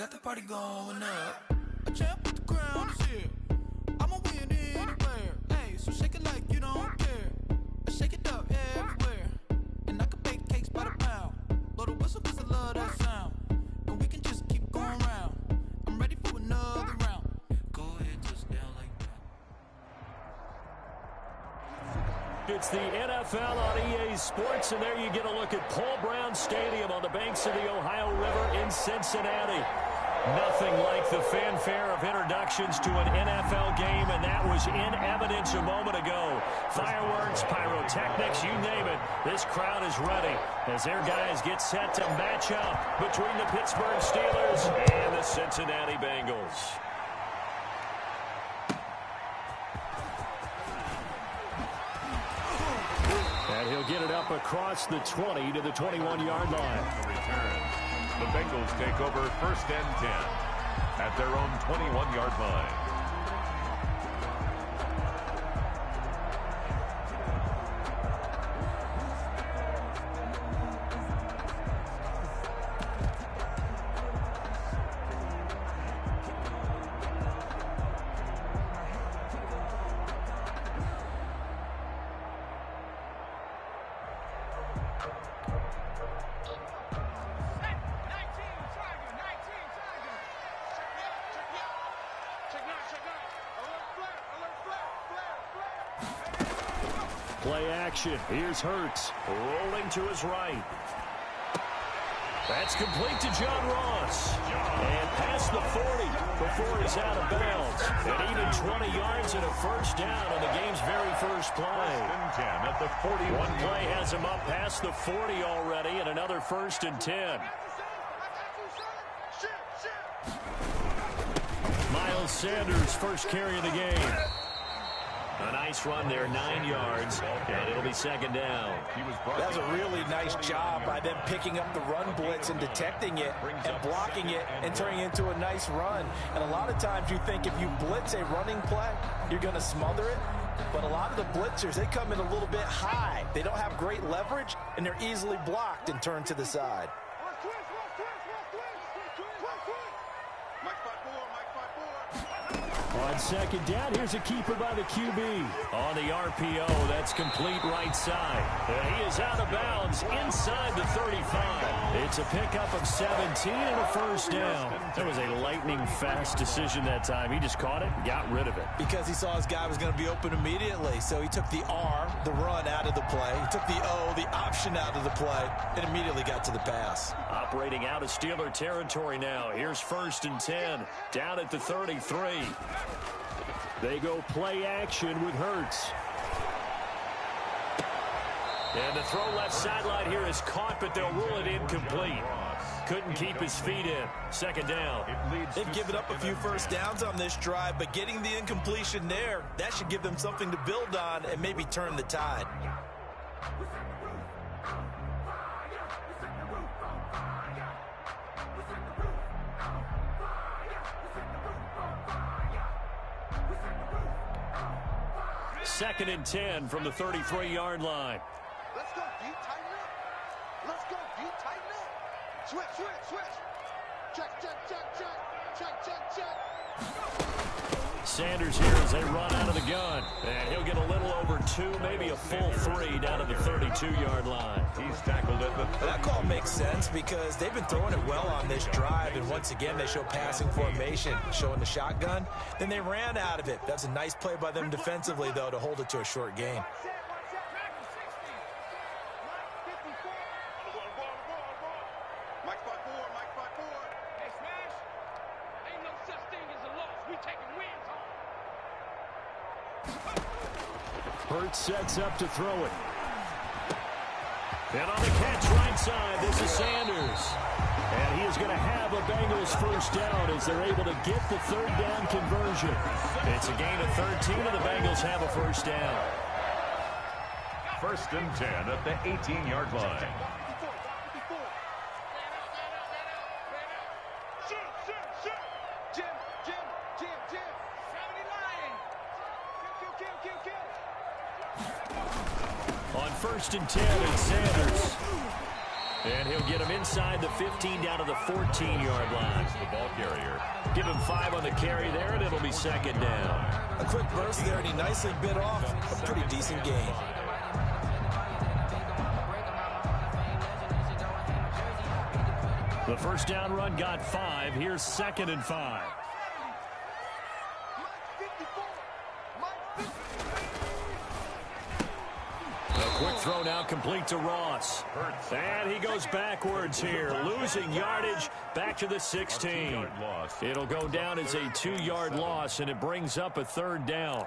got the party going up. A champ with the crown is here. I'ma win anywhere. Hey, so shake it like you don't care. I shake it up everywhere. And I can bake cakes by the pound. Blow the whistle cause I love that sound. And we can just keep going round. I'm ready for another round. Go ahead, just down like that. It's the NFL on EA Sports, and there you get a look at Paul Brown Stadium on the banks of the Ohio River in Cincinnati. Nothing like the fanfare of introductions to an NFL game, and that was in evidence a moment ago. Fireworks, pyrotechnics, you name it. This crowd is ready as their guys get set to match up between the Pittsburgh Steelers and the Cincinnati Bengals. And he'll get it up across the 20 to the 21-yard line. Return. The Bengals take over 1st and 10 at their own 21-yard line. Play action. Here's Hurts. Rolling to his right. That's complete to John Ross. And past the 40 before he's out of bounds. And even 20 yards and a first down on the game's very first play. 1st and 10 at the 41. One play has him up past the 40 already, and another 1st and 10. Miles Sanders, first carry of the game. A nice run there, 9 yards, and it'll be 2nd down. That was a really nice job by them picking up the run blitz and detecting it and blocking it and turning it into a nice run. And a lot of times you think if you blitz a running play, you're going to smother it. But a lot of the blitzers, they come in a little bit high. They don't have great leverage, and they're easily blocked and turned to the side. On 2nd down, here's a keeper by the QB. On the RPO, that's complete right side. And he is out of bounds inside the 35. It's a pickup of 17 and a first down. That was a lightning-fast decision that time. He just caught it and got rid of it. Because he saw his guy was going to be open immediately. So he took the R, the run, out of the play. He took the O, the option, out of the play, and immediately got to the pass. Operating out of Steeler territory now. Here's 1st and 10, down at the 33. They go play action with Hurts. And the throw left sideline here is caught, but they'll rule it incomplete. Couldn't keep his feet in. 2nd down. They've given up a few first downs on this drive, but getting the incompletion there, that should give them something to build on and maybe turn the tide. Second and 10 from the 33-yard line. Let's go deep, tighten up. Let's go deep, tighten up. Switch, switch, switch. Check, check, check, check. Check, check, check. Sanders here as they run out of the gun. And he'll get a little over 2, maybe a full 3 down to the 32-yard line. He's tackled at the... That call makes sense because they've been throwing it well on this drive, and once again they show passing formation, showing the shotgun. Then they ran out of it. That's a nice play by them defensively, though, to hold it to a short gain. Hurts sets up to throw it. And on the catch right side, this is Sanders. And he is going to have a Bengals first down as they're able to get the 3rd down conversion. It's a gain of 13, and the Bengals have a first down. 1st and 10 at the 18-yard line. On 1st and 10, it's Sanders. And he'll get him inside the 15 down to the 14-yard line. The ball carrier. Give him 5 on the carry there, and it'll be second down. A quick burst there, and he nicely bit off a pretty decent gain. The first down run got 5. Here's 2nd and 5. Quick throw now complete to Ross. And he goes backwards here, losing yardage back to the 16. It'll go down as a 2-yard loss, and it brings up a 3rd down.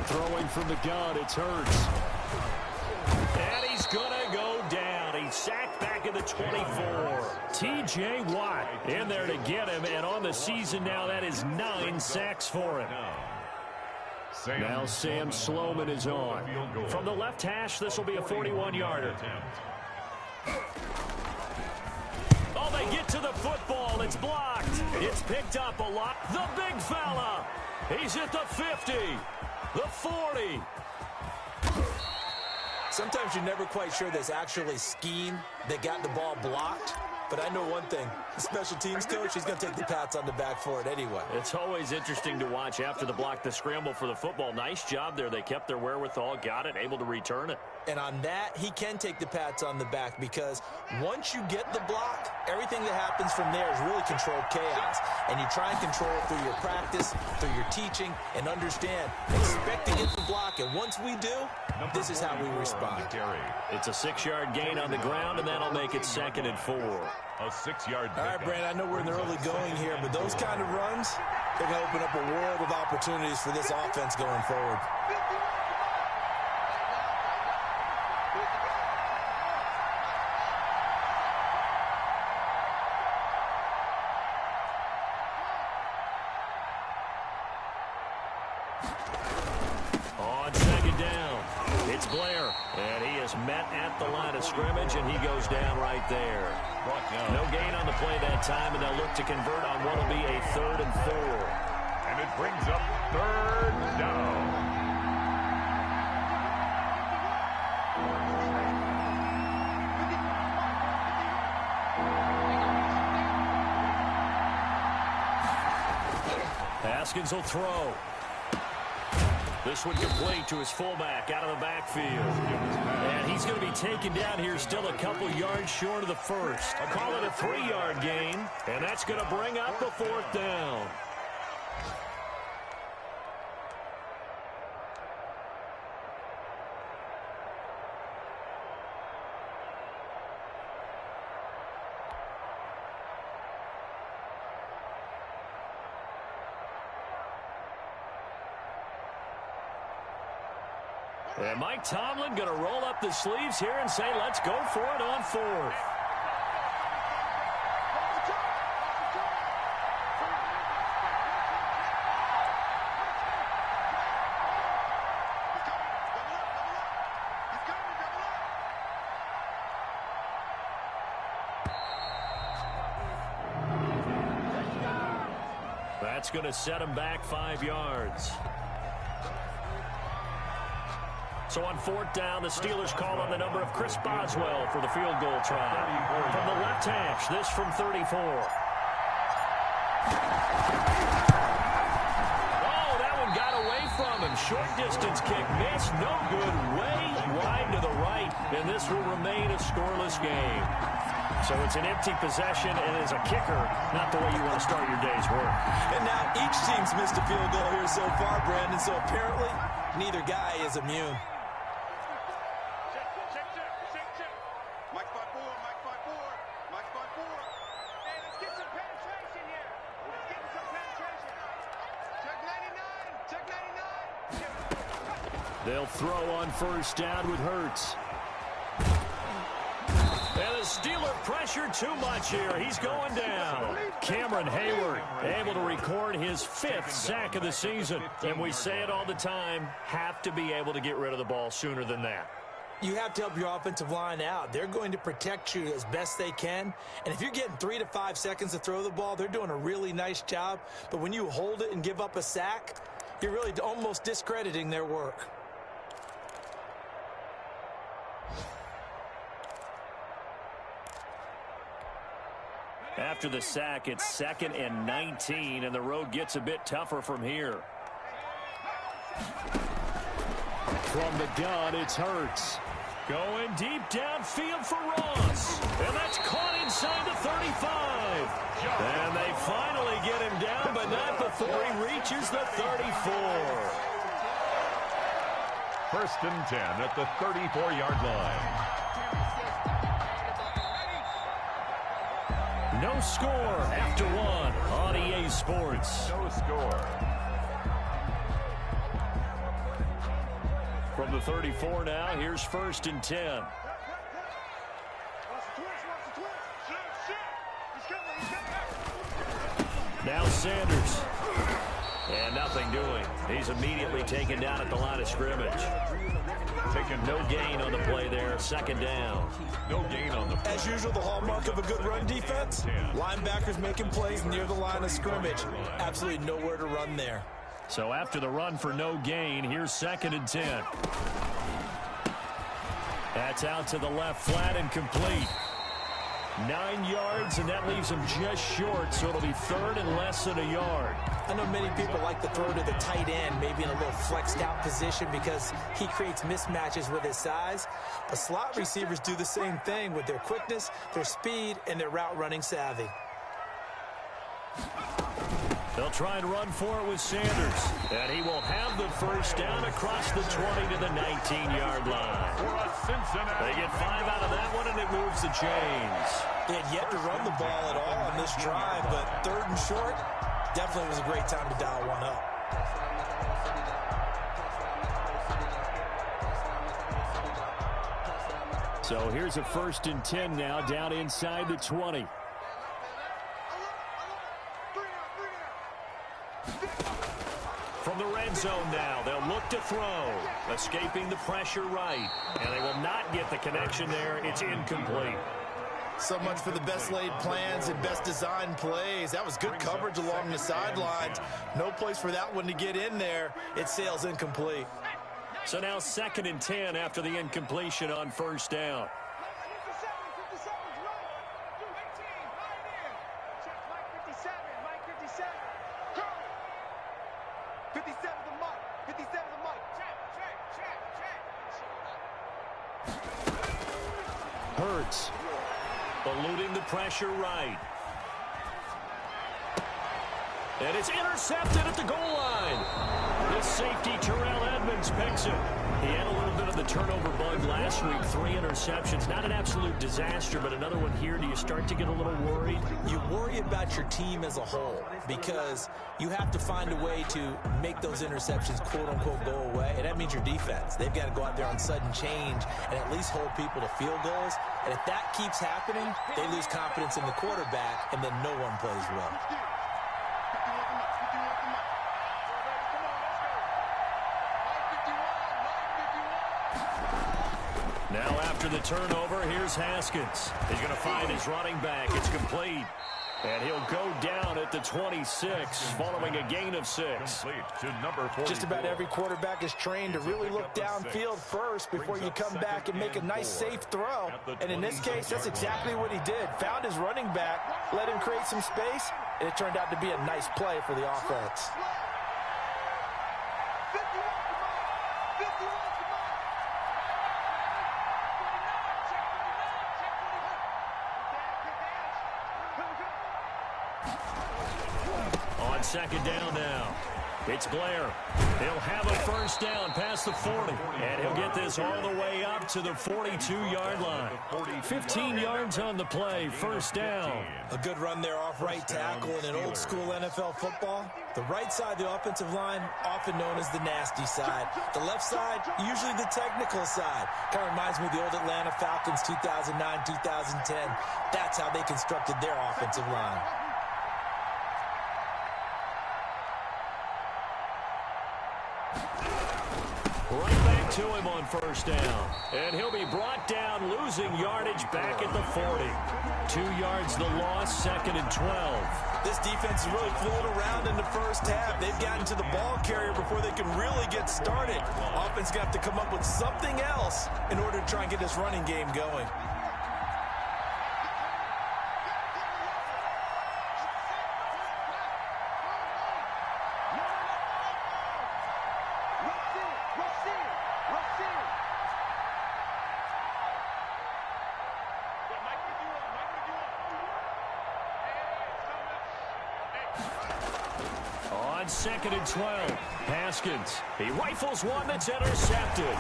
Throwing from the gun, it's Hurts. And he's going to go down. He's sacked back at the 24. T.J. Watt in there to get him, and on the season now, that is 9 sacks for him. Now Sam Sloman is on. From the left hash, this will be a 41-yarder. Oh, they get to the football. It's blocked. It's picked up a lot. The big fella. He's at the 50. The 40. Sometimes you're never quite sure there's actually scheme that got the ball blocked. But I know one thing. The special teams coach, he's going to take the pats on the back for it anyway. It's always interesting to watch after the block, the scramble for the football. Nice job there. They kept their wherewithal, got it, able to return it. And on that, he can take the pats on the back because once you get the block, everything that happens from there is really controlled chaos. And you try and control it through your practice, through your teaching, and understand, expect to get the block. And once we do, this is how we respond. It's a 6-yard gain on the ground, and that'll make it 2nd and 4. A 6-yard All right, Brand, I know we're in the early going here, but those kind of runs, they're going to open up a world of opportunities for this offense going forward. On 2nd down, it's Blair, and he is met at the line of scrimmage, and he goes down right there. No gain on the play that time, and they'll look to convert on what will be a 3rd and 4. And it brings up 3rd down. Haskins will throw. This one complete to his fullback out of the backfield. And he's going to be taken down here still a couple yards short of the first. I'll call it a 3-yard gain, and that's going to bring up the 4th down. And Mike Tomlin going to roll up the sleeves here and say, let's go for it on 4th. That's going to set him back 5 yards. So on 4th down, the Steelers call on the number of Chris Boswell for the field goal try. From the left hash, this from 34. Oh, that one got away from him. Short distance kick missed. No good. Way wide to the right. And this will remain a scoreless game. So it's an empty possession, and as a kicker, not the way you want to start your day's work. And now each team's missed a field goal here so far, Brandon. So apparently, neither guy is immune. They'll throw on 1st down with Hurts. And the Steeler pressure too much here. He's going down. Cameron Hayward able to record his 5th sack of the season. And we say it all the time, have to be able to get rid of the ball sooner than that. You have to help your offensive line out. They're going to protect you as best they can. And if you're getting 3 to 5 seconds to throw the ball, they're doing a really nice job. But when you hold it and give up a sack, you're really almost discrediting their work. After the sack, it's 2nd and 19, and the road gets a bit tougher from here. From the gun, it's Hurts. Going deep downfield for Ross. And that's caught inside the 35. And they finally get him down, but not before he reaches the 34. 1st and 10 at the 34-yard line. No score after 1 on EA Sports. No score. From the 34 now, here's 1st and 10. Now Sanders. And nothing doing. He's immediately taken down at the line of scrimmage. No gain on the play there. 2nd down. No gain on the play. As usual, the hallmark of a good run defense, linebackers making plays near the line of scrimmage. Absolutely nowhere to run there. So after the run for no gain, here's 2nd and 10. That's out to the left flat and complete. 9 yards, and that leaves him just short, so it'll be 3rd and less than a yard. I know many people like to throw to the tight end, maybe in a little flexed out position because he creates mismatches with his size. But slot receivers do the same thing with their quickness, their speed, and their route running savvy. They'll try and run for it with Sanders. And he will have the 1st down across the 20 to the 19-yard line. They get 5 out of that one, and it moves the chains. They had yet to run the ball at all on this drive, but 3rd and short definitely was a great time to dial one up. So here's a 1st and 10 now, down inside the 20. From the red zone now, they'll look to throw. Escaping the pressure right. And they will not get the connection there. It's incomplete. So much for the best laid plans and best designed plays. That was good coverage along the sidelines. No place for that one to get in there. It sails incomplete. So now 2nd and 10 after the incompletion on 1st down. Hurts. Eluding the pressure right. And it's intercepted at the goal line. The safety, Terrell Edmonds, picks it. He had a little bit of the turnover bug last week. 3 interceptions. Not an absolute disaster, but another one here. Do you start to get a little worried? You worry about your team as a whole because you have to find a way to make those interceptions, quote-unquote, go away. And that means your defense. They've got to go out there on sudden change and at least hold people to field goals. And if that keeps happening, they lose confidence in the quarterback, and then no one plays well. Now after the turnover, here's Haskins. He's going to find his running back. It's complete. And he'll go down at the 26 following a gain of 6. Just about every quarterback is trained to really look downfield first before you come back and make a nice, safe throw. And in this case, that's exactly what he did. Found his running back, let him create some space, and it turned out to be a nice play for the offense. On second down now. It's Blair. He'll have a first down past the 40. And he'll get this all the way up to the 42-yard line. 15 yards on the play. First down. A good run there off right tackle in an old-school NFL football. The right side, the offensive line, often known as the nasty side. The left side, usually the technical side. Kind of reminds me of the old Atlanta Falcons 2009, 2010. That's how they constructed their offensive line. Right back to him on first down. And he'll be brought down, losing yardage back at the 40. 2 yards the loss, second and 12. This defense is really floating around in the first half. They've gotten to the ball carrier before they can really get started. Offense got to come up with something else in order to try and get this running game going. Second and 12. Haskins. He rifles one that's intercepted.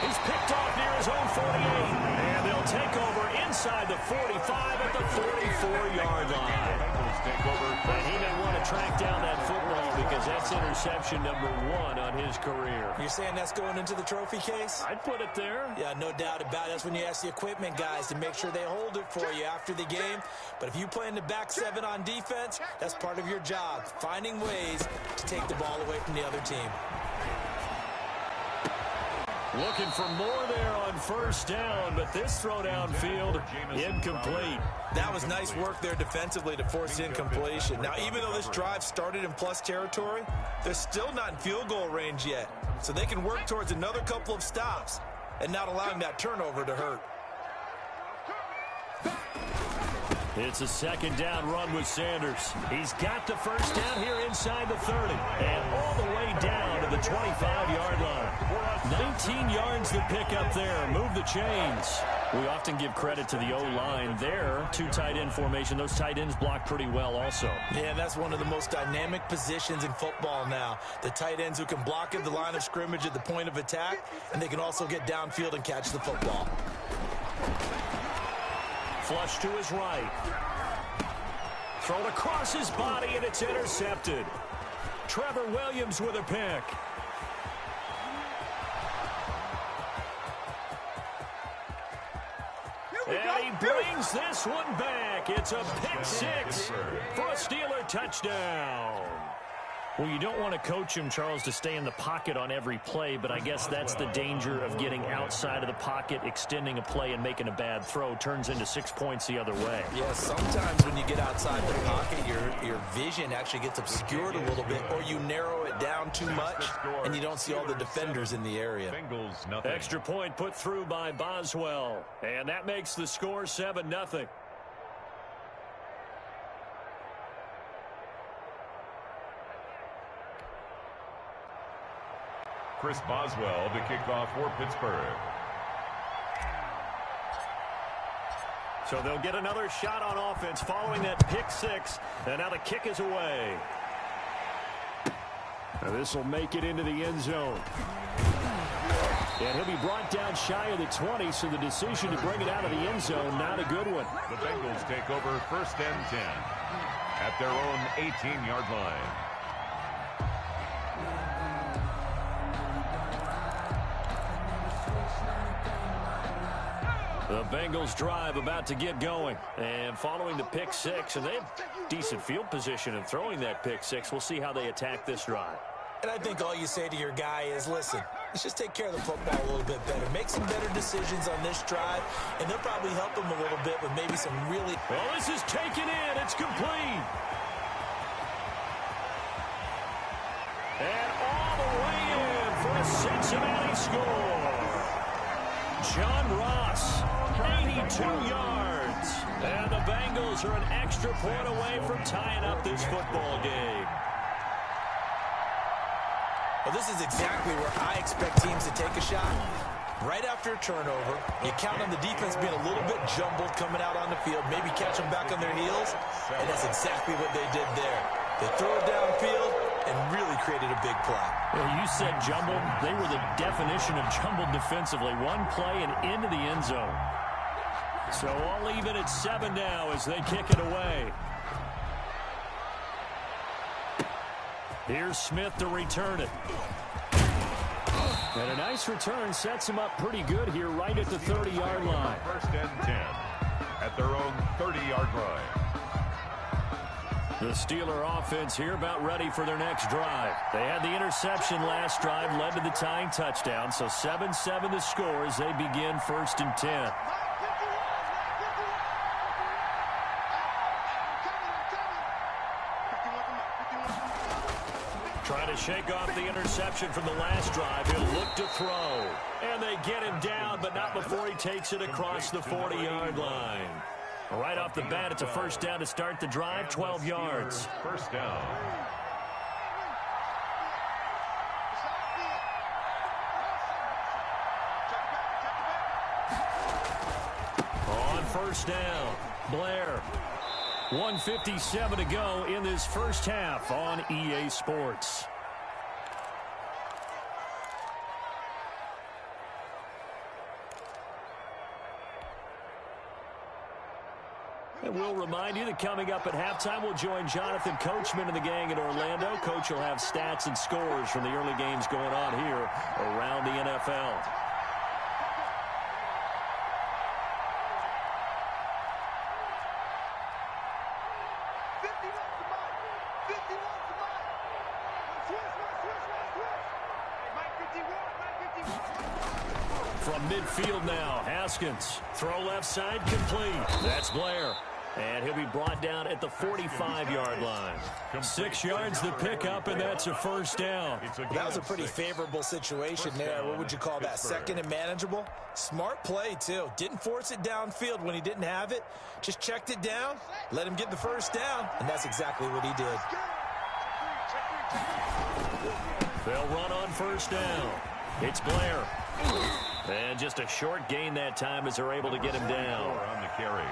He's picked off near his own 48. And they'll take over inside the 45 at the 44-yard line. And he may want to track down that football because that's interception number 1 on his career. You're saying that's going into the trophy case? I'd put it there. Yeah, no doubt about it. That's when you ask the equipment guys to make sure they hold it for you after the game. But if you play in the back 7 on defense, that's part of your job, finding ways to take the ball away from the other team. Looking for more there on first down, but this throw downfield, incomplete. That was nice work there defensively to force incompletion. Now, even though this drive started in plus territory, they're still not in field goal range yet. So they can work towards another couple of stops and not allowing that turnover to hurt. It's a second down run with Sanders. He's got the first down here inside the 30 and all the way down to the 25-yard line. 19 yards to pick up there. Move the chains. We often give credit to the O-line there. 2 tight end formation. Those tight ends block pretty well also. Yeah, that's one of the most dynamic positions in football now. The tight ends who can block at the line of scrimmage at the point of attack, and they can also get downfield and catch the football. Flush to his right. Thrown across his body, and it's intercepted. Trevor Williams with a pick. And he brings this one back. It's a pick 6 for a Steeler touchdown. Well, you don't want to coach him, Charles, to stay in the pocket on every play, but I guess that's the danger of getting outside of the pocket, extending a play, and making a bad throw. Turns into 6 points the other way. Yeah, sometimes when you get outside the pocket, your vision actually gets obscured a little bit, or you narrow it down too much, and you don't see all the defenders in the area. Extra point put through by Boswell, and that makes the score 7-0. Chris Boswell to kick off for Pittsburgh. So they'll get another shot on offense following that pick 6, and now the kick is away. Now this will make it into the end zone. And he'll be brought down shy of the 20, so the decision to bring it out of the end zone, not a good one. The Bengals take over first and 10 at their own 18-yard line. The Bengals drive about to get going. And following the pick 6, and they have decent field position in throwing that pick 6. We'll see how they attack this drive. And I think all you say to your guy is, listen, let's just take care of the football a little bit better. Make some better decisions on this drive, and they'll probably help him a little bit with maybe some really... Well, this is taken in. It's complete. And all the way in for a Cincinnati score. John Ross, 82 yards. And the Bengals are an extra point away from tying up this football game. Well, this is exactly where I expect teams to take a shot. Right after a turnover, you count on the defense being a little bit jumbled coming out on the field, maybe catch them back on their heels, and that's exactly what they did there. They threw it downfield and really created a big play. Well, you said jumbled. They were the definition of jumbled defensively. One play and into the end zone. So all even at 7 now as they kick it away. Here's Smith to return it. And a nice return sets him up pretty good here right at the 30-yard line. First and 10 at their own 30-yard line. The Steeler offense here about ready for their next drive. They had the interception last drive, led to the tying touchdown. So 7-7 the score as they begin first and 10. Trying to shake off the interception from the last drive. He'll look to throw. And they get him down, but not before he takes it across the 40-yard line. Right off the bat, it's a first down to start the drive, 12 yards. First down. On first down, Blair. 1:57 to go in this first half on EA Sports. And we'll remind you that coming up at halftime, we'll join Jonathan Coachman and the gang in Orlando. Coach will have stats and scores from the early games going on here around the NFL. From midfield now, Haskins. Throw left side, complete. That's Blair. And he'll be brought down at the 45-yard line. 6 yards the pickup, and that's a first down. That was a pretty favorable situation there. What would you call that? Second and manageable? Smart play, too. Didn't force it downfield when he didn't have it. Just checked it down, let him get the first down, and that's exactly what he did. They'll run on first down. It's Blair. And just a short gain that time as they're able to get him down. On the carry.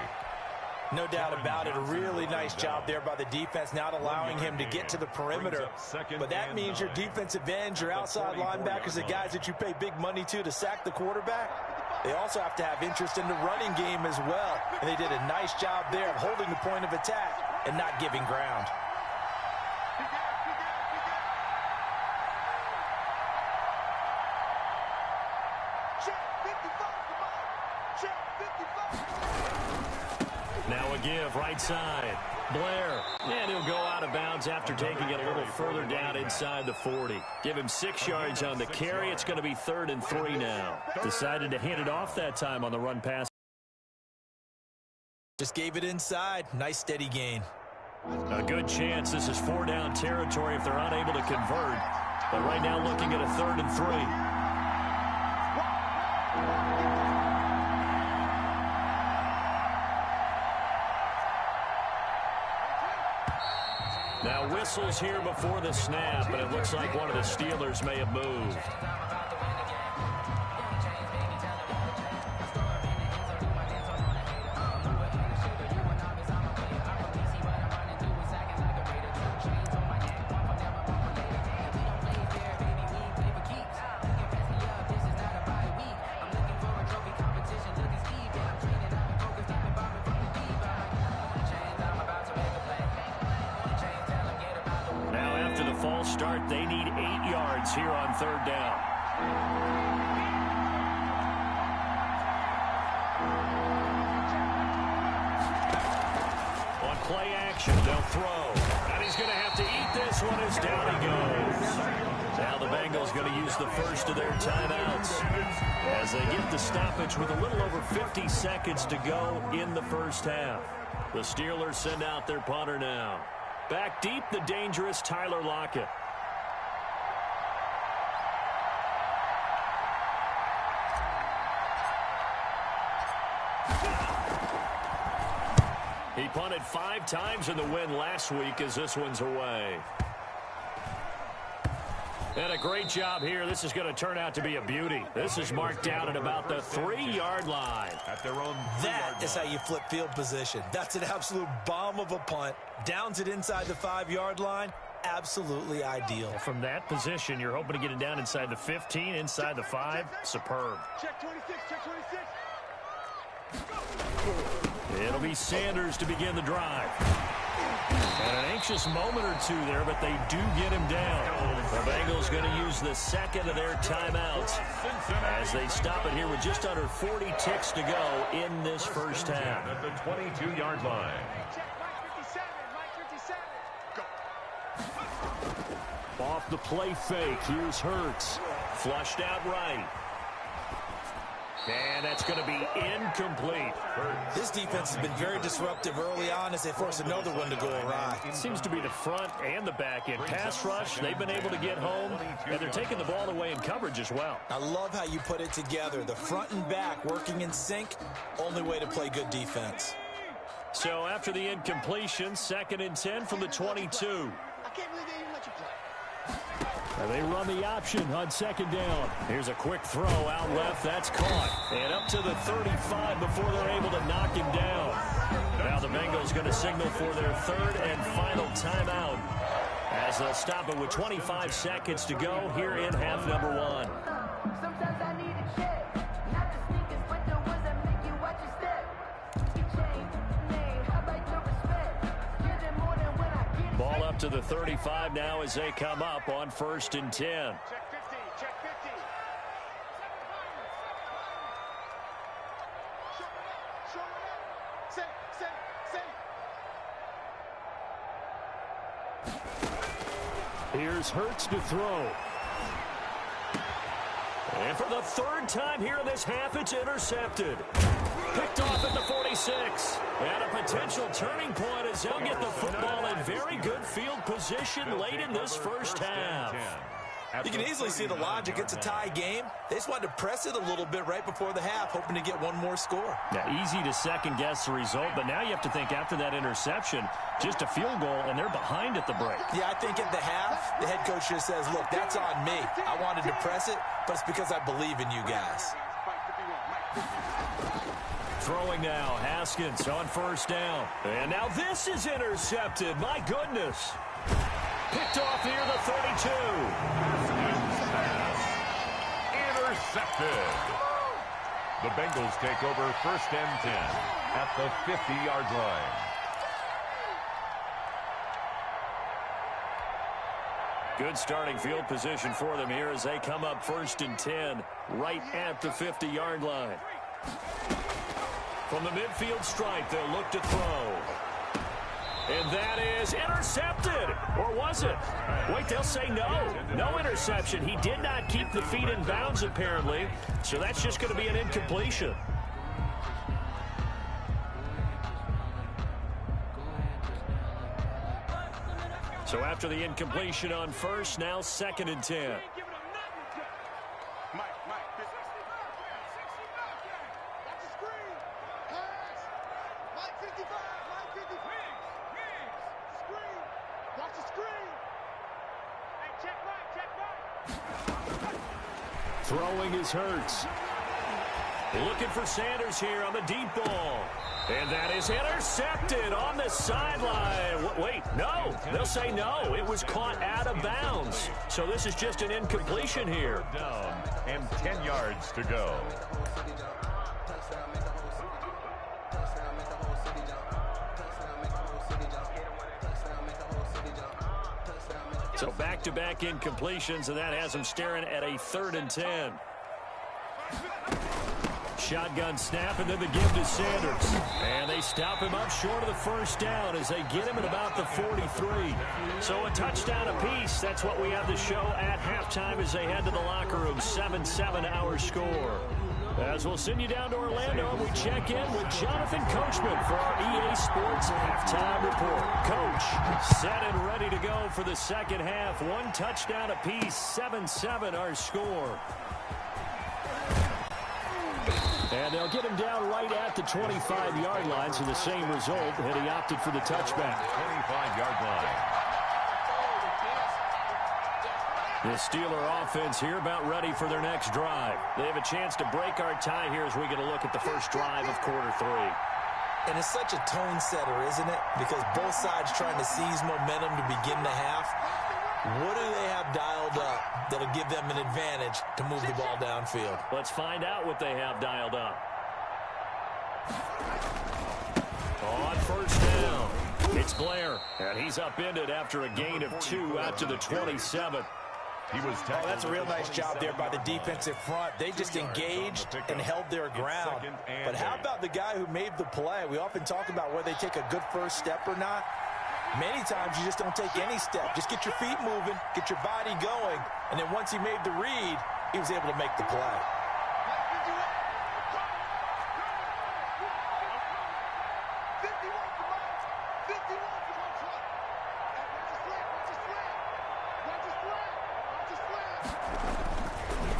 No doubt about it. A really nice job there by the defense, not allowing him to get to the perimeter. But that means your defensive ends, your outside linebackers, the guys that you pay big money to sack the quarterback, they also have to have interest in the running game as well. And they did a nice job there of holding the point of attack and not giving ground. Now a give, right side. Blair. And he'll go out of bounds after taking it a little further down inside the 40. Give him 6 yards on the carry. It's going to be 3rd and 3 now. Decided to hand it off that time on the run pass. Just gave it inside. Nice steady gain. A good chance this is 4-down territory if they're unable to convert. But right now looking at a 3rd and 3. Now whistles here before the snap, and it looks like one of the Steelers may have moved. False start. They need 8 yards here on 3rd down. On play action, they'll throw. And he's going to have to eat this one as down he goes. Now the Bengals going to use the first of their timeouts as they get the stoppage with a little over 50 seconds to go in the first half. The Steelers send out their punter now. Back deep, the dangerous Tyler Lockett. He punted 5 times in the win last week as this one's away. And a great job here. This is going to turn out to be a beauty. This is marked down at about the 3-yard line. At their own 3-yard That is how you flip field position. That's an absolute bomb of a punt. Downs it inside the 5-yard line. Absolutely ideal. From that position, you're hoping to get it down inside the 15, inside the 5. Superb. Check 26, check 26. It'll be Sanders to begin the drive. And an anxious moment or two there, but they do get him down. The Bengals going to use the second of their timeouts as they stop it here with just under 40 ticks to go in this first half. At the 22-yard line. Check Mike 57, Mike 57. Go. Off the play fake, here's Hurts. Flushed out right. And that's going to be incomplete. This defense has been very disruptive early on as they force another one to go awry. It seems to be the front and the back end. Pass rush, they've been able to get home, and they're taking the ball away in coverage as well. I love how you put it together. The front and back working in sync, only way to play good defense. So after the incompletion, 2nd and 10 from the 22. I can't believe they even let you play. And they run the option on 2nd down. Here's a quick throw out left. That's caught. And up to the 35 before they're able to knock him down. Now the Bengals going to signal for their 3rd and final timeout as they'll stop it with 25 seconds to go here in half number 1. Sometimes I need a check. Not the sneakers, but the ones that make you watch your step. You change name, how about your respect? Give them more than when I get Ball up to the 35 now as they come up on 1st and 10. Check 50, check 50. Show it up. Say. Here's Hurts to throw. And for the 3rd time here in this half, it's intercepted. Picked off at the 46. And a potential turning point as they'll get the football in very good field position late in this first half. You can easily see the logic. It's a tie game. They just wanted to press it a little bit right before the half, hoping to get one more score. Now, easy to second-guess the result, but now you have to think after that interception, just a field goal, and they're behind at the break. Yeah, I think at the half, the head coach just says, look, that's on me. I wanted to press it, but it's because I believe in you guys. Throwing now, Haskins on 1st down. And now this is intercepted. My goodness. Picked off near the 32. Intercepted. The Bengals take over 1st and 10 at the 50-yard line. Good starting field position for them here as they come up 1st and 10 right at the 50-yard line. From the midfield stripe, they'll look to throw. And that is intercepted. Or was it? Wait, they'll say no. No interception. He did not keep the feet in bounds, apparently. So that's just going to be an incompletion. So after the incompletion on 1st, now 2nd and 10. Mike, this is watch the screen. Pass. Mike 55, Mike 50. Screen. Watch the screen. Hey, check right. Throwing is Hurts. Looking for Sanders here on the deep ball. And that is intercepted on the sideline. Wait, no. They'll say no. It was caught out of bounds. So this is just an incompletion here. Down and 10 yards to go. So back-to-back incompletions, and that has them staring at a 3rd and 10. Shotgun snap, and then the give to Sanders. And they stop him up short of the 1st down as they get him at about the 43. So a touchdown apiece. That's what we have to show at halftime as they head to the locker room. 7-7 our score. As we'll send you down to Orlando, we check in with Jonathan Coachman for our EA Sports Halftime Report. Coach, set and ready to go for the 2nd half. 1 touchdown apiece, 7-7 our score. And they'll get him down right at the 25-yard line, so the same result, and he opted for the touchback. 25-yard line. The Steeler offense here about ready for their next drive. They have a chance to break our tie here as we get a look at the first drive of quarter 3. And it's such a tone setter, isn't it? Because both sides trying to seize momentum to begin the half. What do they have dialed up that'll give them an advantage to move the ball downfield? Let's find out what they have dialed up. On first down, it's Blair, and he's upended after a gain of 2 out to the 27. That's a real nice job there by the defensive front. They just engaged and held their ground. But how about the guy who made the play? We often talk about whether they take a good first step or not. Many times you just don't take any step. Just get your feet moving, get your body going, and then once he made the read, he was able to make the play.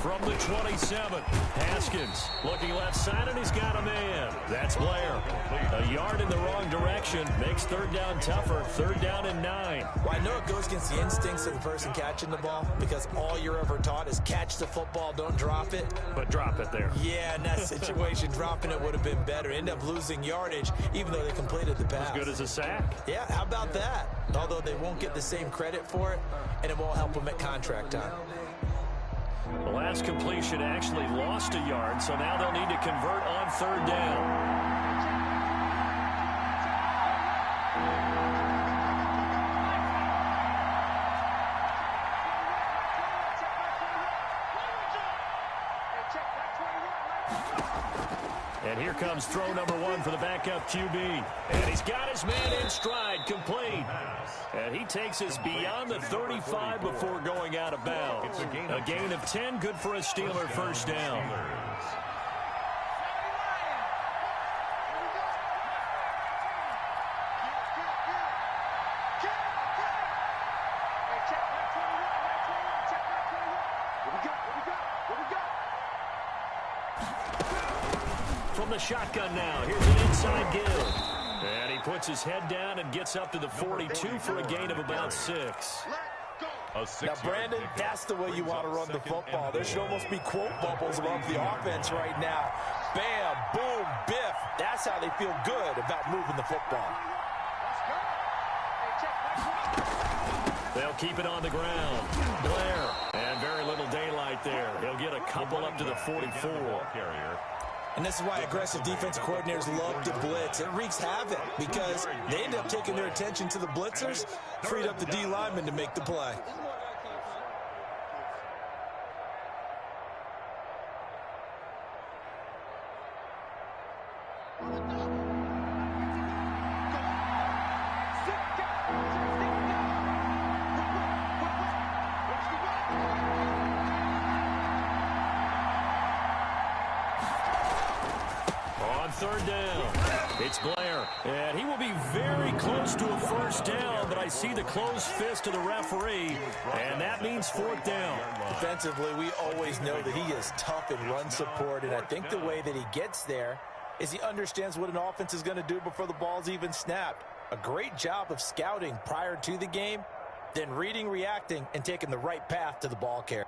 From the 27, Haskins looking left side, and he's got a man. That's Blair. A yard in the wrong direction makes third down tougher. Third down and 9. Well, I know it goes against the instincts of the person catching the ball because all you're ever taught is catch the football, don't drop it. But drop it there. Yeah, in that situation, dropping it would have been better. End up losing yardage, even though they completed the pass. As good as a sack. Yeah, how about that? Although they won't get the same credit for it, and it won't help them at contract time. The last completion actually lost a yard, so now they'll need to convert on third down. And here comes throw number 1 for the backup QB. And he's got his man in stride, complete. And he takes us beyond the 35 before going out of bounds. A gain of 10, good for a Steeler first down. From the shotgun now, here's an inside give. And he puts his head down and gets up to the 42 for a gain of about 6. Now, Brandon, that's the way you want to run the football. There should almost be quote bubbles above the offense right now. Bam, boom, biff. That's how they feel good about moving the football. They'll keep it on the ground. Blair, and very little daylight there. He'll get a couple up to the 44. And this is why aggressive defensive coordinators love to blitz. It wreaks havoc because they end up taking their attention to the blitzers, freed up the D lineman to make the play. Third down. It's Blair. And he will be very close to a first down, but I see the closed fist of the referee, and that means fourth down. Defensively, we always know that he is tough in run support, and I think the way that he gets there is he understands what an offense is going to do before the ball's even snapped. A great job of scouting prior to the game, then reading, reacting, and taking the right path to the ball carrier.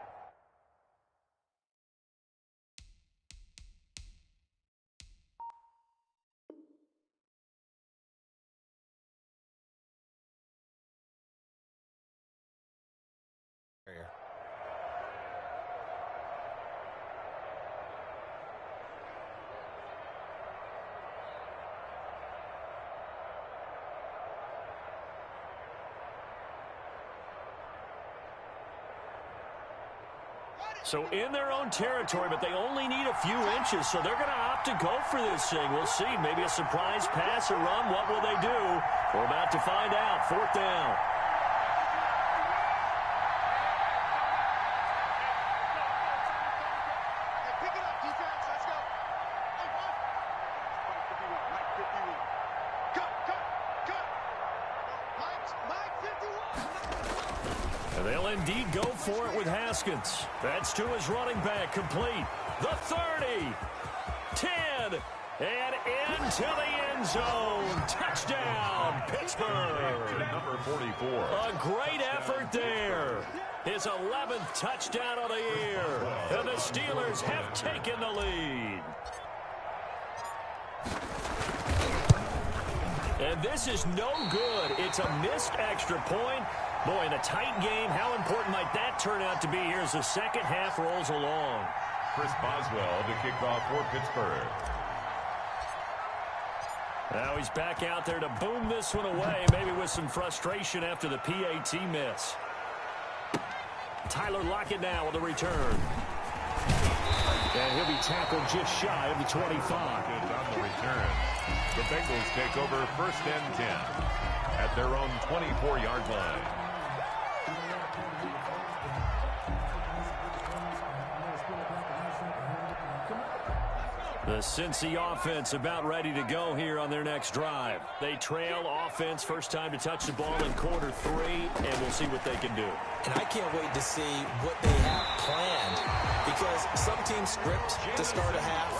So in their own territory, but they only need a few inches, so they're going to opt to go for this thing. We'll see. Maybe a surprise pass or run. What will they do? We're about to find out. Fourth down. They'll indeed go for it with Haskins. That's to his running back, complete. The 30, 10, And into the end zone. Touchdown, Pittsburgh. Number 44. A great effort there. His 11th touchdown of the year. And the Steelers have taken the lead. And this is no good. It's a missed extra point. Boy, in a tight game, how important might that turn out to be here as the second half rolls along? Chris Boswell to kick off for Pittsburgh. Now he's back out there to boom this one away, maybe with some frustration after the PAT miss. Tyler Lockett now with a return. And he'll be tackled just shy of the 25. On the return. The Bengals take over first and 10 at their own 24-yard line. The Cincy offense about ready to go here on their next drive. They trail offense, first time to touch the ball in quarter 3, and we'll see what they can do. And I can't wait to see what they have planned, because some teams script to start a half.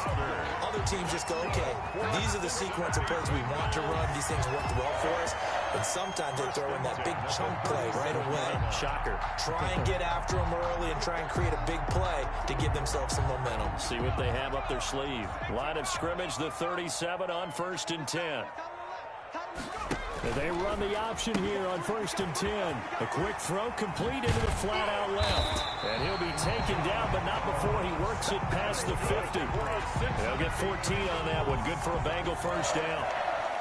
Other teams just go, okay, these are the sequence of plays we want to run. These things work well for us. And sometimes they throw in that big chunk play right away. Shocker. Try and get after them early and try and create a big play to give themselves some momentum. See what they have up their sleeve. Line of scrimmage, the 37 on first and 10. They run the option here on first and 10. A quick throw complete into the flat out left. And he'll be taken down, but not before he works it past the 50. They'll get 14 on that one. Good for a Bengal first down.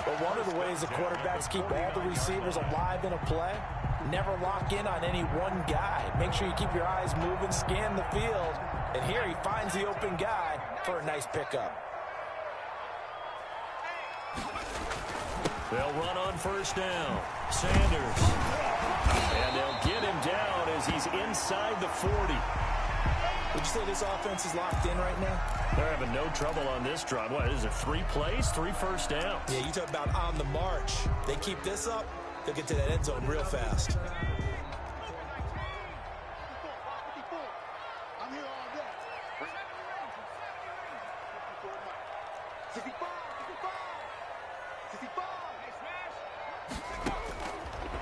But one of the ways the quarterbacks keep all the receivers alive in a play, never lock in on any one guy. Make sure you keep your eyes moving, scan the field. And here he finds the open guy for a nice pickup. They'll run on first down. Sanders. And they'll get him down as he's inside the 40. Would you say this offense is locked in right now? They're having no trouble on this drive. What, is it 3 plays, 3 first downs? Yeah, you talk about on the march. They keep this up, they'll get to that end zone real fast. I'm here all day. 65.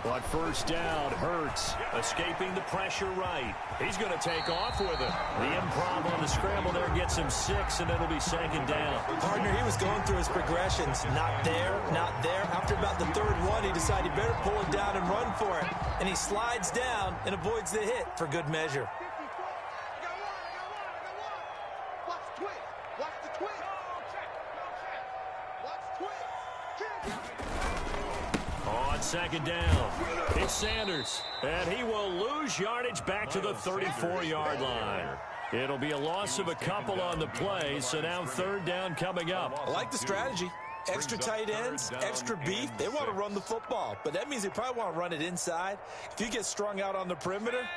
On first down, Hurts escaping the pressure right. He's going to take off with it. The improv on the scramble there gets him 6, and it'll be second down. Partner, he was going through his progressions. Not there, not there. After about the third one, he decided he better pull it down and run for it. And he slides down and avoids the hit for good measure. Watch the twist. Watch the twist. Watch the twist. On second down, it's Sanders, and he will lose yardage back to the 34-yard line. It'll be a loss of a couple on the play, so now third down coming up. I like the strategy. Extra tight ends, extra beef. They want to run the football, but that means they probably want to run it inside. If you get strung out on the perimeter,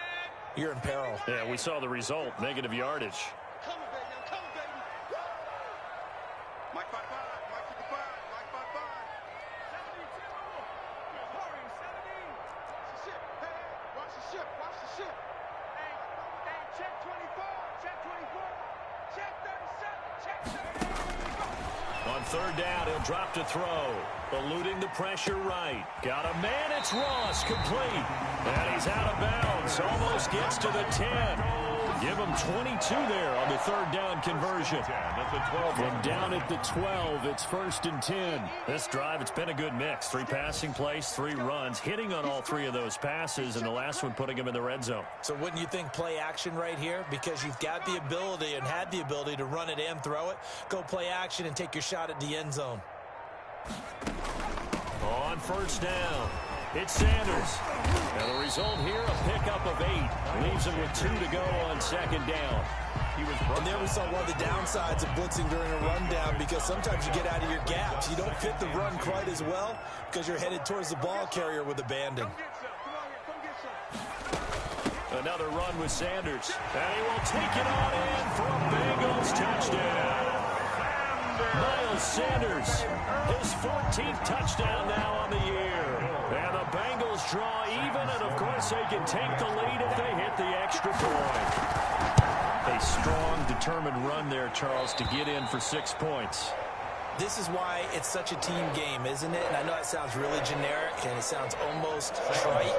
you're in peril. Yeah, we saw the result, negative yardage. I'm coming, baby. I'm coming, baby. Mike 5-5. Mike 55. Mike 5-5. 72. Watch the ship. Hey, watch the ship. Watch the ship. Hey, check 24. Check 24. Check 37. Check 37. On third down, he'll drop to throw. Eluding the pressure right. Got a man, it's Ross, complete. And he's out of bounds. Almost gets to the 10. Give him 22 there on the third down conversion. And down at the 12, it's first and 10. This drive, it's been a good mix. 3 passing plays, 3 runs, hitting on all 3 of those passes, and the last one putting him in the red zone. So wouldn't you think play action right here? Because you've got the ability and had the ability to run it and throw it. Go play action and take your shot at the end zone. On first down, it's Sanders. And the result here, a pickup of 8. Leaves him with 2 to go on second down. And there we saw one of the downsides of blitzing during a rundown, because sometimes you get out of your gaps. You don't fit the run quite as well because you're headed towards the ball carrier with abandon. Another run with Sanders. And he will take it on in for a Bengals touchdown. Miles Sanders, his 14th touchdown now on the year. And the Bengals draw even, and of course they can take the lead if they hit the extra point. A strong, determined run there, Charles, to get in for 6 points. This is why it's such a team game, isn't it? And I know it sounds really generic and it sounds almost trite,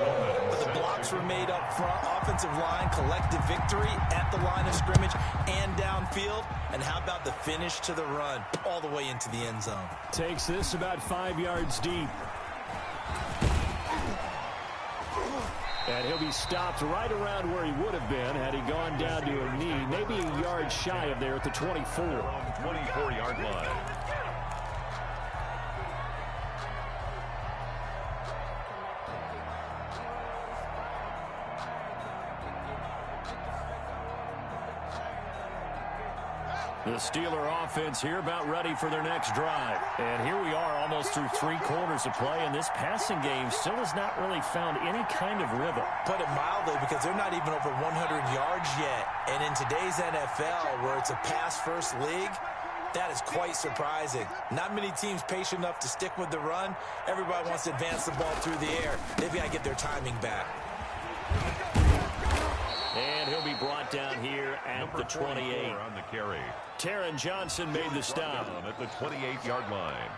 but the blocks were made up front, offensive line, collective victory at the line of scrimmage and downfield. And how about the finish to the run all the way into the end zone? Takes this about 5 yards deep. And he'll be stopped right around where he would have been had he gone down to a knee, maybe a yard shy of there at the 24. 24-yard line. The Steeler offense here about ready for their next drive. And here we are almost through 3 quarters of play, and this passing game still has not really found any kind of rhythm. Put it mildly, because they're not even over 100 yards yet. And in today's NFL, where it's a pass-first league, that is quite surprising. Not many teams patient enough to stick with the run. Everybody wants to advance the ball through the air. They've got to get their timing back. And he'll be brought down here at the 28. On the carry. Taron Johnson made the stop. At the 28-yard line.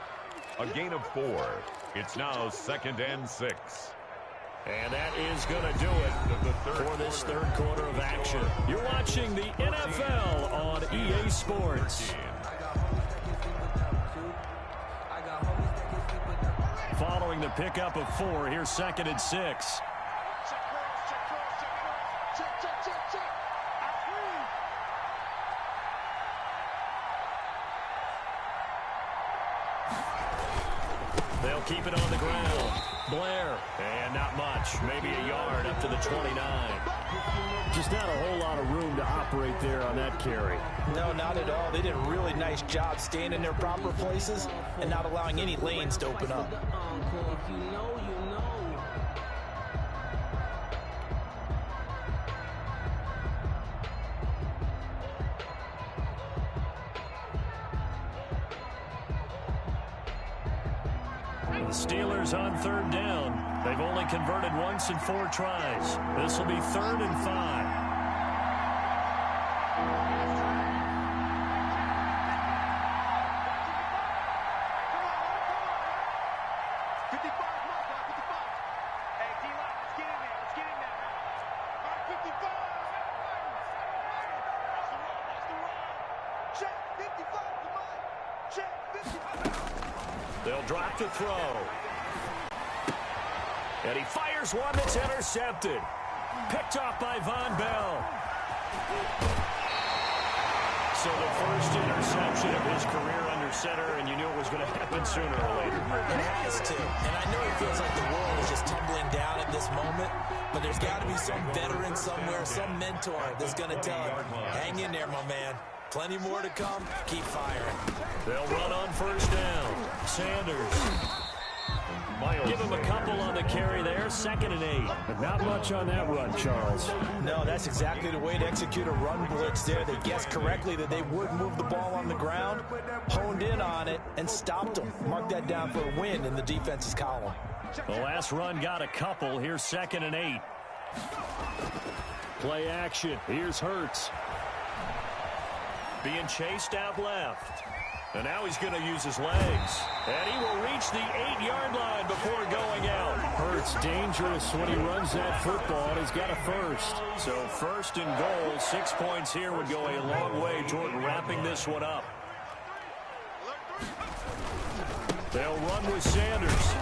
A gain of 4. It's now 2nd and 6. And that is going to do it for this third quarter of action. You're watching the NFL on EA Sports. Following the pickup of 4, here's 2nd and 6. They'll keep it on the ground. Blair, and not much. Maybe a yard up to the 29. Just not a whole lot of room to operate there on that carry. No, not at all. They did a really nice job staying in their proper places and not allowing any lanes to open up. The Steelers on 3rd down. They've only converted once in 4 tries. This will be 3rd and 5. They'll drop the throw. And he fires one that's intercepted. Picked off by Von Bell. So the first interception of his career under center, and you knew it was going to happen sooner or later. It has to. And I know it feels like the world is just tumbling down at this moment, but there's got to be some veteran somewhere, some mentor that's going to tell him, hang in there, my man. Plenty more to come. Keep firing. They'll run on 1st down. Sanders. Give him a couple on the carry there. 2nd and 8. But not much on that run, Charles. No, that's exactly the way to execute a run blitz there. They guessed correctly that they would move the ball on the ground, honed in on it, and stopped them. Mark that down for a win in the defense's column. The last run got a couple. Here's 2nd and 8. Play action. Here's Hurts. Being chased out left. And now he's going to use his legs. And he will reach the 8-yard line before going out. Hurts dangerous when he runs that football, and he's got a first. So 1st and goal, 6 points here would go a long way toward wrapping this one up. They'll run with Sanders.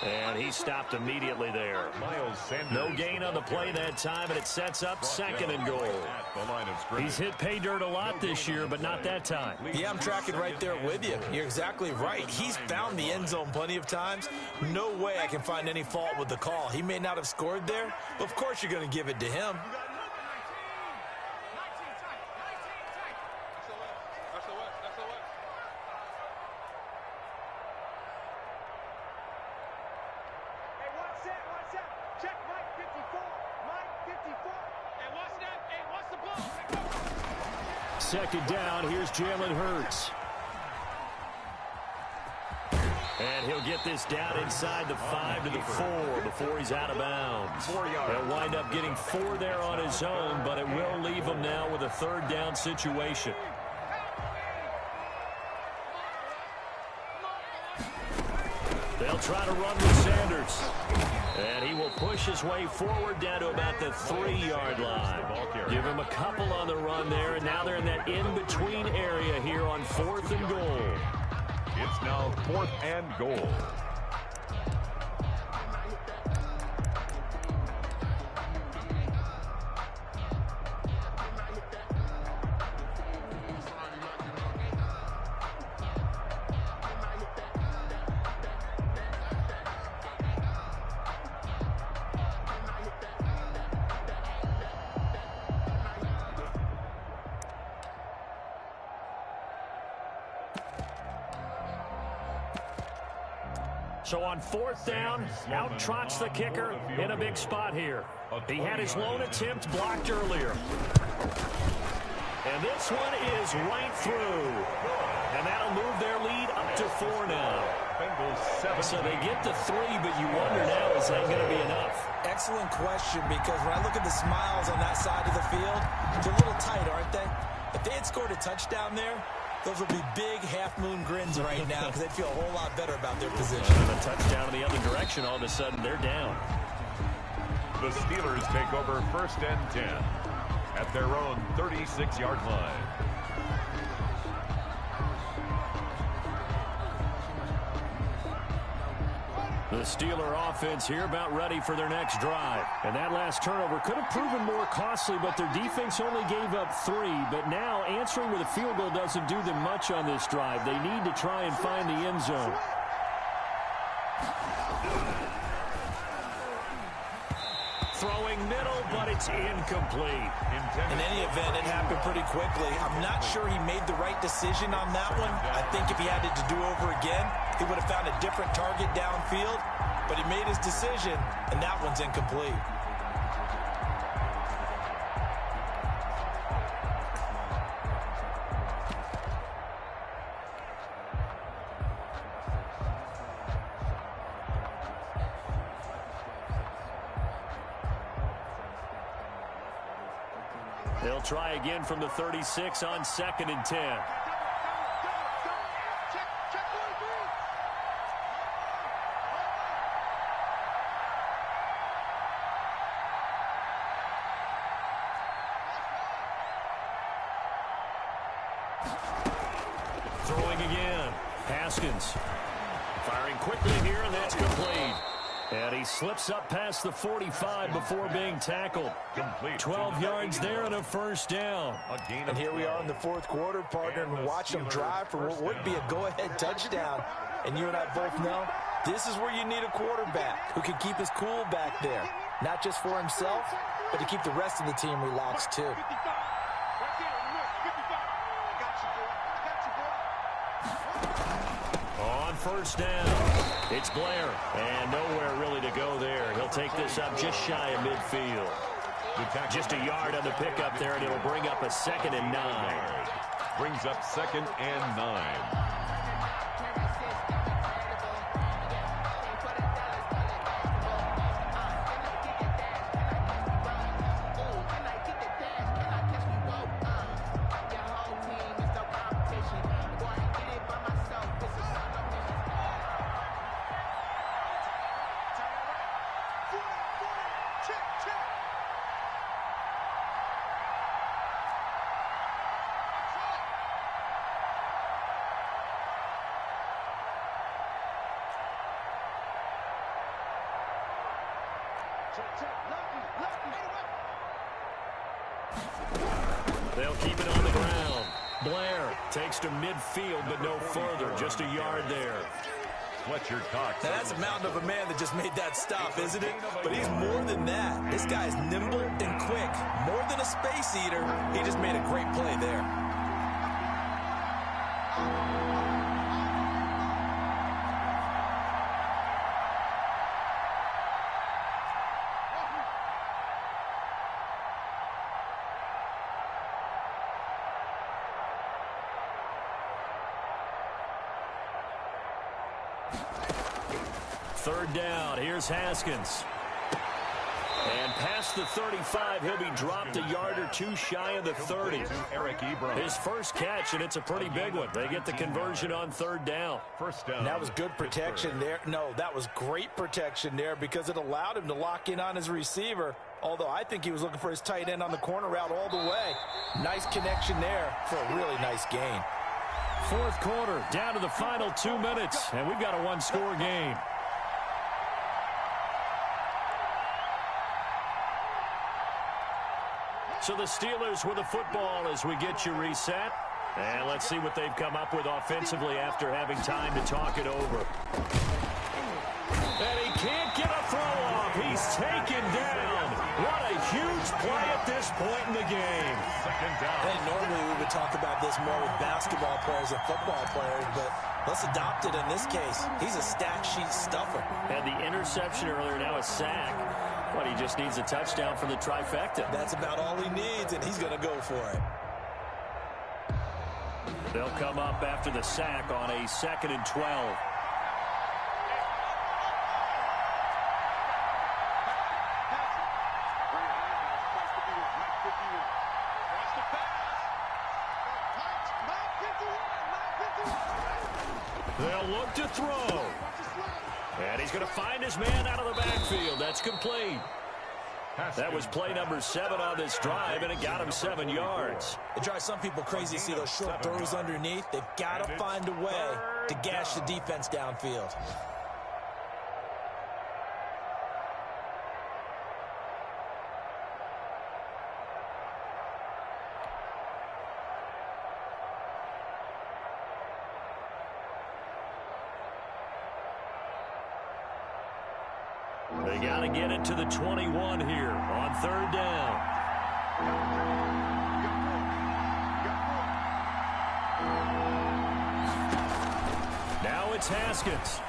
And he stopped immediately there. No gain on the play that time, and it sets up 2nd and goal. He's hit pay dirt a lot this year, but not that time. Yeah, I'm tracking right there with you. You're exactly right. He's found the end zone plenty of times. No way I can find any fault with the call. He may not have scored there, but of course you're going to give it to him. Second down, here's Jalen Hurts. And he'll get this down inside the 5 to the 4 before he's out of bounds. He'll wind up getting 4 there on his own, but it will leave him now with a 3rd down situation. They'll try to run with Sanders. And he will push his way forward down to about the 3-yard line. Give him a couple on the run there, and now they're in that in-between area here on 4th and goal. It's now 4th and goal. So on 4th down, out trots the kicker in a big spot here. He had his lone attempt blocked earlier. And this one is right through. And that'll move their lead up to 4 now. So they get to 3, but you wonder now, is that going to be enough? Excellent question, because when I look at the smiles on that side of the field, they're a little tight, aren't they? If they had scored a touchdown there, those would be big half-moon grins right now because they'd feel a whole lot better about their position. And a touchdown in the other direction, all of a sudden they're down. The Steelers take over 1st and 10 at their own 36-yard line. The Steeler offense here about ready for their next drive. And that last turnover could have proven more costly, but their defense only gave up 3. But now answering with a field goal doesn't do them much on this drive. They need to try and find the end zone. Throwing middle, but it's incomplete. In any event, it happened pretty quickly. I'm not sure he made the right decision on that one. I think if he had it to do over again, he would have found a different target downfield. But he made his decision, and that one's incomplete. They'll try again from the 36 on 2nd and 10. Throwing again. Haskins firing quickly here, and that's complete. And he slips up past the 45 before being tackled. 12 yards there and a 1st down. And here we are in the 4th quarter, partner, and watch them drive for what would be a go-ahead touchdown. And you and I both know this is where you need a quarterback who can keep his cool back there. Not just for himself, but to keep the rest of the team relaxed too. On 1st down, it's Blair, and nowhere really to go there. He'll take this up just shy of midfield. Just a yard on the pickup there, and it'll bring up a 2nd and 9. Brings up 2nd and 9. They'll keep it on the ground. Blair takes to midfield, but no further. Just a yard there. Fletcher Cox. Now that's a mountain of a man that just made that stop, isn't it? But he's more than that. This guy's nimble and quick. More than a space eater. He just made a great play there. Third down. Here's Haskins. And past the 35. He'll be dropped a yard or two shy of the 30. His first catch, and it's a pretty big one. They get the conversion on third down. First down. That was good protection there. No, that was great protection there because it allowed him to lock in on his receiver, although I think he was looking for his tight end on the corner route all the way. Nice connection there for a really nice gain. Fourth quarter, down to the final 2 minutes, and we've got a one-score game. So the Steelers with the football as we get you reset. And let's see what they've come up with offensively after having time to talk it over. And he can't get a throw off. He's taken down. What a huge play at this point in the game. Second down. Hey, normally we would talk about this more with basketball players and football players, but let's adopt it in this case. He's a stat sheet stuffer. Had the interception earlier, now a sack. But he just needs a touchdown for the trifecta. That's about all he needs, and he's going to go for it. They'll come up after the sack on a 2nd and 12. They'll look to throw. And he's going to find his man out of the backfield. That's complete. That was play number 7 on this drive, and it got him 7 yards. It drives some people crazy to see those short throws underneath. They've got to find a way to gash the defense downfield. They got to get it to the 21 here on third down. Now it's Haskins.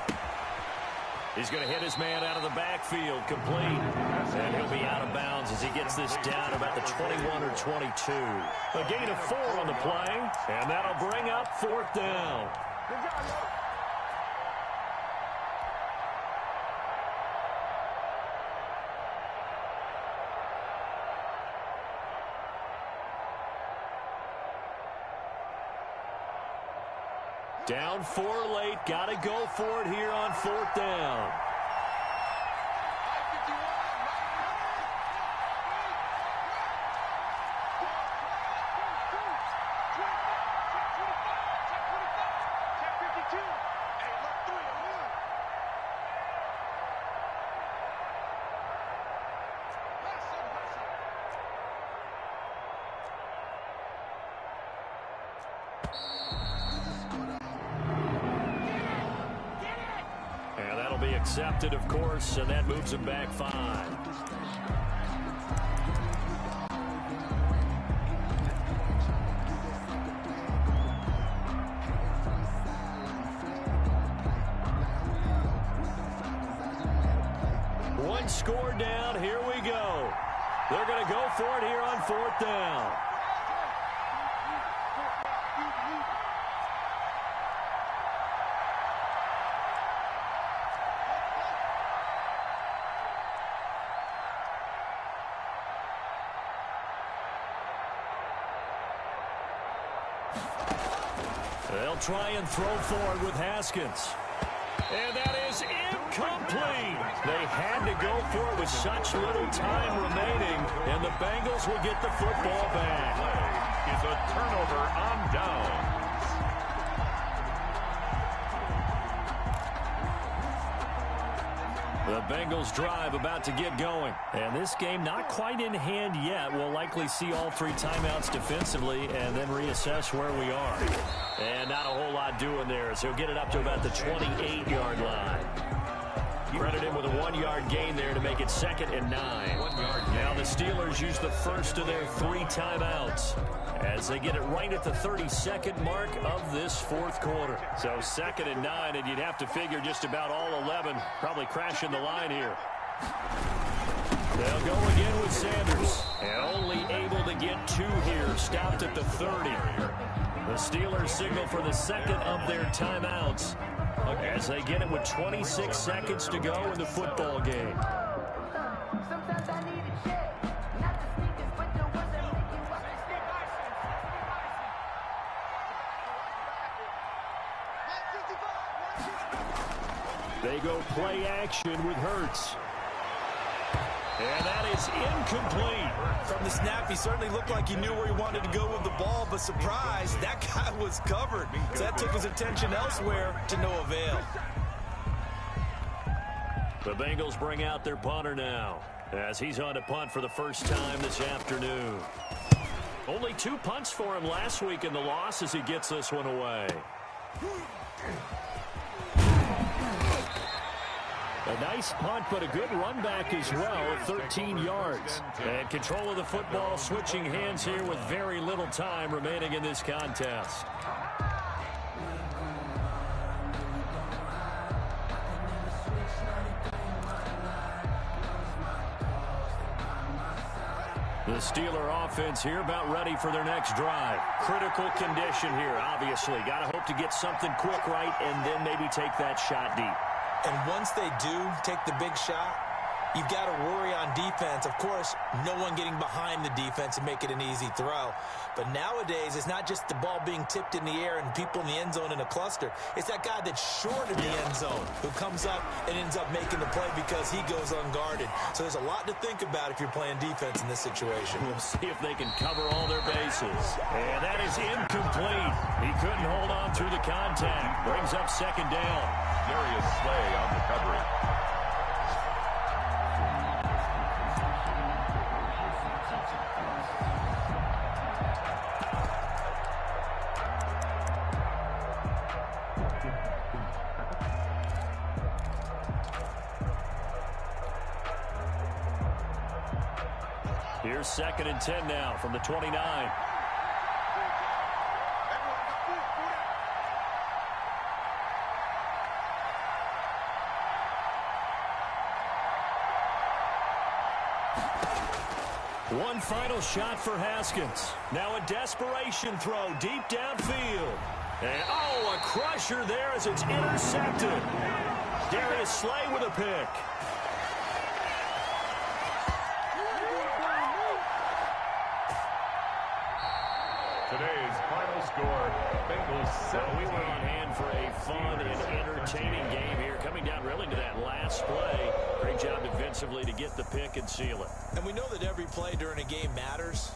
He's going to hit his man out of the backfield, complete. And he'll be out of bounds as he gets this down about the 21 or 22. A gain of 4 on the play, and that'll bring up fourth down. Good job, yo. Down 4 late. Got to go for it here on fourth down. Be accepted, of course, and that moves him back 5. One score down. Here we go. They're going to go for it here on fourth down. They'll try and throw forward with Haskins. And that is incomplete. They had to go for it with such little time remaining, and the Bengals will get the football back. Is a turnover on downs. The Bengals drive about to get going. And this game not quite in hand yet. We'll likely see all 3 timeouts defensively and then reassess where we are. And not a whole lot doing there as he'll get it up to about the 28-yard line. Credit him with a 1-yard gain there to make it 2nd and 9. Now the Steelers use the first of their 3 timeouts as they get it right at the 32nd mark of this fourth quarter. So 2nd and 9, and you'd have to figure just about all 11 probably crashing the line here. They'll go again with Sanders. And only able to get 2 here, stopped at the 30. The Steelers signal for the 2nd of their timeouts as they get it with 26 seconds to go in the football game. Sometimes I need a shit. Not the sneakers, but the ones that make you watch your step. They go play action with Hurts. And that is incomplete. From the snap, he certainly looked like he knew where he wanted to go with the ball, but surprise, that guy was covered. So that took his attention elsewhere to no avail. The Bengals bring out their punter now, as he's on to punt for the first time this afternoon. Only 2 punts for him last week in the loss as he gets this one away. A nice punt, but a good run back as well, 13 yards. And control of the football, switching hands here with very little time remaining in this contest. The Steeler offense here about ready for their next drive. Critical condition here, obviously. Got to hope to get something quick right and then maybe take that shot deep. And once they do take the big shot, you've got to worry on defense. Of course, no one getting behind the defense and make it an easy throw. But nowadays, it's not just the ball being tipped in the air and people in the end zone in a cluster. It's that guy that's short of the end zone who comes up and ends up making the play because he goes unguarded. So there's a lot to think about if you're playing defense in this situation. We'll see if they can cover all their bases. And that is incomplete. He couldn't hold on through the contact. Brings up second down. Darius Slay on the coverage. Here's 2nd and 10 now from the 29. One final shot for Haskins. Now a desperation throw deep downfield. And a crusher there as it's intercepted. Darius Slay with a pick. Today's final score, Bengals 17. We were on hand for a fun and entertaining game here, coming down really to that last play. Great job defensively to get the pick and seal it. And we know that every play during a game matters.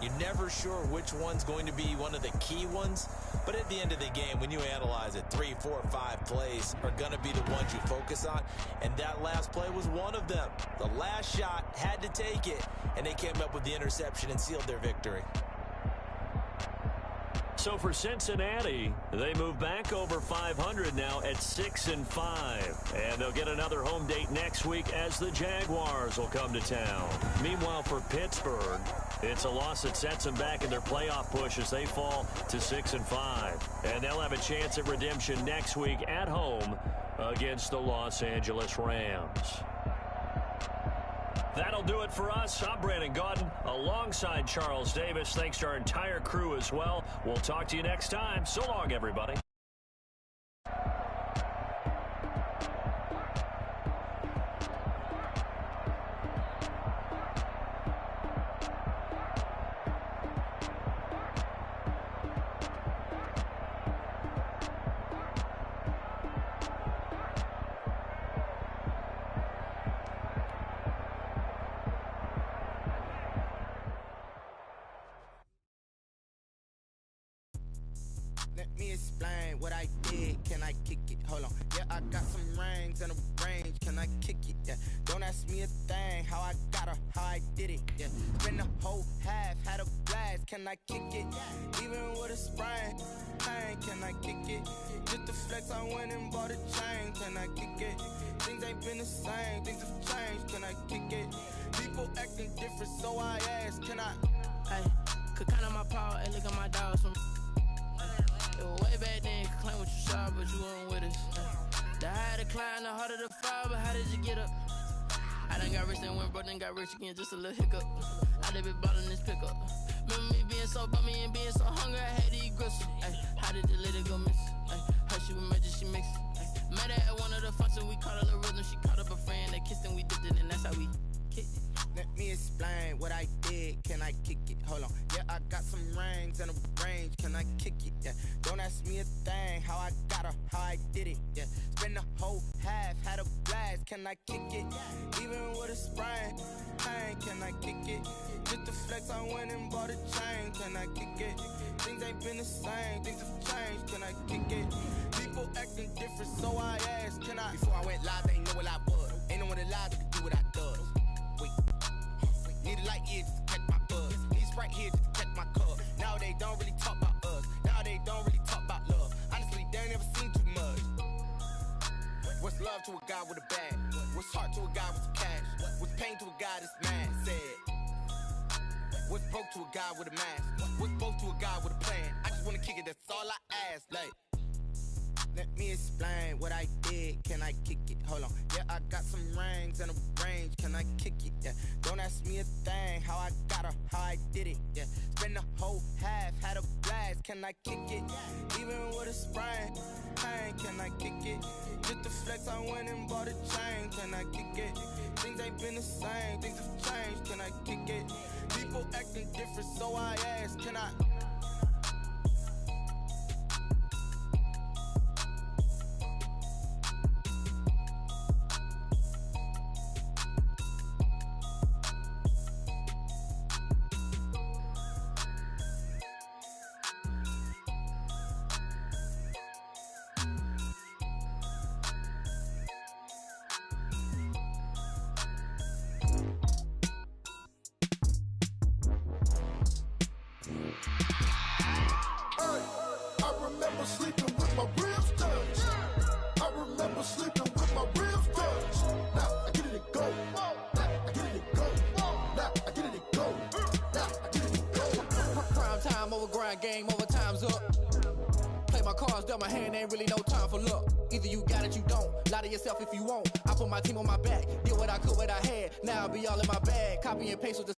You're never sure which one's going to be one of the key ones. But at the end of the game, when you analyze it, 3, 4, 5 plays are going to be the ones you focus on. And that last play was one of them. The last shot had to take it, and they came up with the interception and sealed their victory. So for Cincinnati, they move back over 500 now at 6-5. And they'll get another home date next week as the Jaguars will come to town. Meanwhile, for Pittsburgh, it's a loss that sets them back in their playoff push as they fall to 6-5. And they'll have a chance at redemption next week at home against the Los Angeles Rams. That'll do it for us. I'm Brandon Gaudin alongside Charles Davis. Thanks to our entire crew as well. We'll talk to you next time. So long, everybody. Let me explain what I did. Can I kick it? Hold on. Yeah, I got some rings and a range. Can I kick it? Yeah. Don't ask me a thing. How I got her, how I did it. Yeah. Spend the whole half, had a blast. Can I kick it? Even with a sprain. Can I kick it? Just to flex, I went and bought a chain. Can I kick it? Things ain't been the same. Things have changed. Can I kick it? People acting different, so I ask. Can I? Hey, could count on my power and look at my dogs from. It was way back then, could claim what you saw, but you weren't with us. The higher the climb, the harder the fall, but how did you get up? I done got rich and went broke, then got rich again, just a little hiccup. I done been ballin' this pickup. Remember me being so bummy and being so hungry, I had to eat gristle. Ay, how did the lady go miss? Ay, how she was magic, she mixed. Met her at one of the functions, we caught a little rhythm, she caught up a friend, they kissed and we dipped it, and that's how we kicked it. Let me explain what I did. Can I kick it? Hold on. Yeah, I got some rings and a range. Can I kick it? Yeah. Don't ask me a thing. How I got her, how I did it. Yeah. Spend the whole half, had a blast. Can I kick it? Even with a sprain, pain. Can I kick it? Just to flex, I went and bought a chain. Can I kick it? Things ain't been the same. Things have changed. Can I kick it? People acting different, so I asked. Can I? Before I went live, they ain't know what I was. Ain't no one alive that could do what I does. Wait. Need a light here just to catch my buzz. Need Sprite here just to catch my cup. Now they don't really talk about us. Now they don't really talk about love. Honestly, they ain't never seen too much. What's love to a guy with a bag? What's heart to a guy with some cash? What's pain to a guy that's mad? Said. What's broke to a guy with a mask? What's broke to a guy with a plan? I just wanna kick it, that's all I ask. Like, let me explain what I did. Can I kick it? Hold on. Yeah, I got some rings and a range. Can I kick it? Yeah. Don't ask me a thing. How I got her, how I did it. Yeah. Spend the whole half, had a blast. Can I kick it? Even with a sprain, pain. Can I kick it? Just to flex, I went and bought a chain. Can I kick it? Things ain't been the same. Things have changed. Can I kick it? People acting different, so I asked. Can I? Game over, time's up. Play my cards dealt my hand, ain't really no time for luck. Either you got it, you don't. Lie to yourself if you won't. I put my team on my back, did what I could, what I had. Now I'll be all in my bag. Copy and paste with the